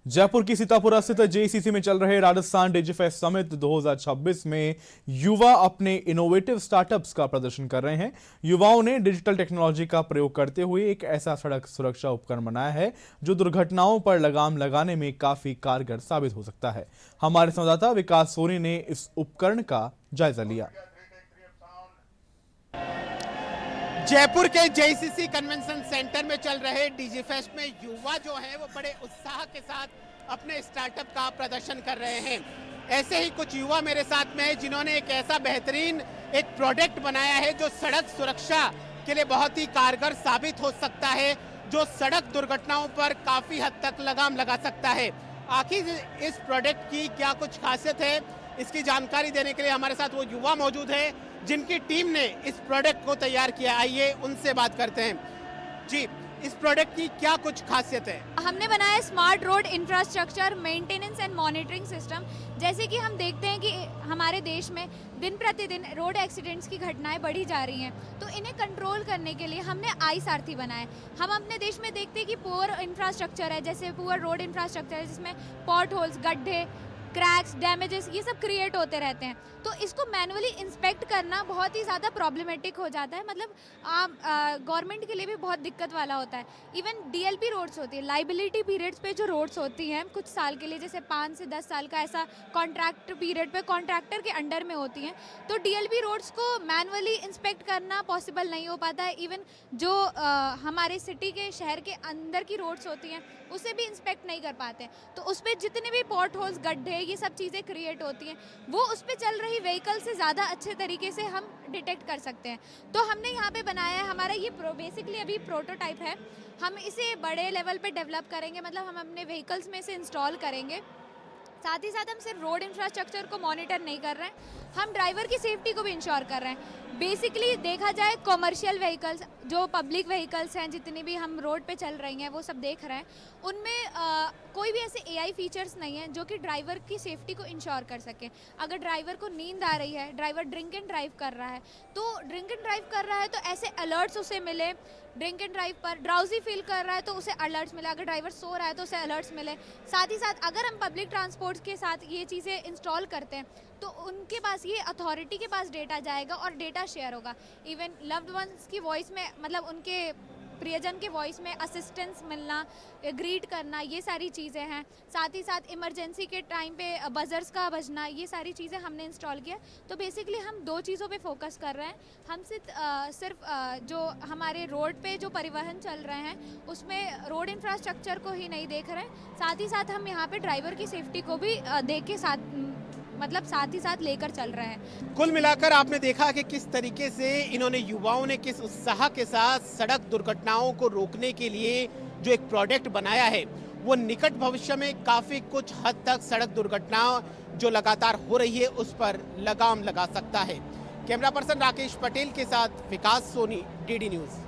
जयपुर की सीतापुरा स्थित जेसीसी में चल रहे राजस्थान डिजिफेस्ट समिट 2026 में युवा अपने इनोवेटिव स्टार्टअप्स का प्रदर्शन कर रहे हैं। युवाओं ने डिजिटल टेक्नोलॉजी का प्रयोग करते हुए एक ऐसा सड़क सुरक्षा उपकरण बनाया है जो दुर्घटनाओं पर लगाम लगाने में काफी कारगर साबित हो सकता है। हमारे संवाददाता विकास सोनी ने इस उपकरण का जायजा लिया। जयपुर के जेसीसी कन्वेंशन सेंटर में चल रहे डिजिफेस्ट में युवा जो है वो बड़े उत्साह के साथ अपने स्टार्टअप का प्रदर्शन कर रहे हैं। ऐसे ही कुछ युवा मेरे साथ में है जिन्होंने एक ऐसा बेहतरीन एक प्रोडक्ट बनाया है जो सड़क सुरक्षा के लिए बहुत ही कारगर साबित हो सकता है, जो सड़क दुर्घटनाओं पर काफी हद तक लगाम लगा सकता है। आखिर इस प्रोडक्ट की क्या कुछ खासियत है, इसकी जानकारी देने के लिए हमारे साथ वो युवा मौजूद है जिनकी टीम ने इस प्रोडक्ट को तैयार किया। आइए उनसे बात करते हैं। जी, इस प्रोडक्ट की क्या कुछ खासियत है? हमने बनाया smart road infrastructure maintenance and monitoring system. जैसे कि हम देखते हैं कि हमारे देश में दिन प्रतिदिन रोड एक्सीडेंट्स की घटनाएं बढ़ी जा रही हैं, तो इन्हें कंट्रोल करने के लिए हमने आई सारथी बनाया है। हम अपने देश में देखते हैं कि पुअर इंफ्रास्ट्रक्चर है, जैसे पुअर रोड इंफ्रास्ट्रक्चर है जिसमें पॉट होल्स, गड्ढे, क्रैक्स, डैमेजेस ये सब क्रिएट होते रहते हैं। तो इसको मैनुअली इंस्पेक्ट करना बहुत ही ज़्यादा प्रॉब्लमेटिक हो जाता है, मतलब गवर्नमेंट के लिए भी बहुत दिक्कत वाला होता है। इवन डीएलपी रोड्स होती है, लाइबिलिटी पीरियड्स पे जो रोड्स होती हैं कुछ साल के लिए, जैसे 5 से 10 साल का ऐसा कॉन्ट्रैक्ट पीरियड पे कॉन्ट्रैक्टर के अंडर में होती हैं, तो डीएलपी रोड्स को मैनुअली इंस्पेक्ट करना पॉसिबल नहीं हो पाता है। इवन जो हमारे सिटी के शहर के अंदर की रोड्स होती हैं उसे भी इंस्पेक्ट नहीं कर पाते हैं, तो उस पर जितने भी पॉट होल्स, गड्ढे, ये सब चीज़ें क्रिएट होती हैं वो उस पर चल रही व्हीकल से ज़्यादा अच्छे तरीके से हम डिटेक्ट कर सकते हैं। तो हमने यहाँ पे बनाया है, हमारा ये बेसिकली अभी प्रोटोटाइप है, हम इसे बड़े लेवल पे डेवलप करेंगे, मतलब हम अपने व्हीकल्स में इसे इंस्टॉल करेंगे। साथ ही साथ हम सिर्फ रोड इंफ्रास्ट्रक्चर को मॉनिटर नहीं कर रहे हैं, हम ड्राइवर की सेफ्टी को भी इंश्योर कर रहे हैं। बेसिकली देखा जाए कमर्शियल व्हीकल्स, जो पब्लिक व्हीकल्स हैं जितनी भी हम रोड पे चल रही हैं वो सब देख रहे हैं, उनमें कोई भी ऐसे एआई फीचर्स नहीं हैं जो कि ड्राइवर की सेफ्टी को इंश्योर कर सके। अगर ड्राइवर को नींद आ रही है, ड्राइवर ड्रिंक एंड ड्राइव कर रहा है, तो ड्रिंक एंड ड्राइव कर रहा है तो ऐसे अलर्ट्स उसे मिले। ड्रिंक एंड ड्राइव पर ड्राउजी फील कर रहा है तो उसे अलर्ट्स मिले, अगर ड्राइवर सो रहा है तो उसे अलर्ट्स मिले। साथ ही साथ अगर हम पब्लिक ट्रांसपोर्ट के साथ ये चीज़ें इंस्टॉल करते हैं तो उनके पास, ये अथॉरिटी के पास डेटा जाएगा और डेटा शेयर होगा। इवन लव्ड वंस की वॉइस में, मतलब उनके प्रियजन के वॉइस में असिस्टेंस मिलना, ग्रीट करना, ये सारी चीज़ें हैं। साथ ही साथ इमरजेंसी के टाइम पे बजर्स का बजना, ये सारी चीज़ें हमने इंस्टॉल किया। तो बेसिकली हम 2 चीज़ों पे फोकस कर रहे हैं। हम सिर्फ जो हमारे रोड पे जो परिवहन चल रहे हैं उसमें रोड इंफ्रास्ट्रक्चर को ही नहीं देख रहे हैं, साथ ही साथ हम यहाँ पे ड्राइवर की सेफ्टी को भी देख के साथ ही साथ लेकर चल रहे हैं। कुल मिलाकर आपने देखा कि किस तरीके से इन्होंने, युवाओं ने किस उत्साह के साथ सड़क दुर्घटनाओं को रोकने के लिए जो एक प्रोडक्ट बनाया है वो निकट भविष्य में काफी कुछ हद तक सड़क दुर्घटनाओं जो लगातार हो रही है उस पर लगाम लगा सकता है। कैमरा पर्सन राकेश पटेल के साथ विकास सोनी, डीडी न्यूज़।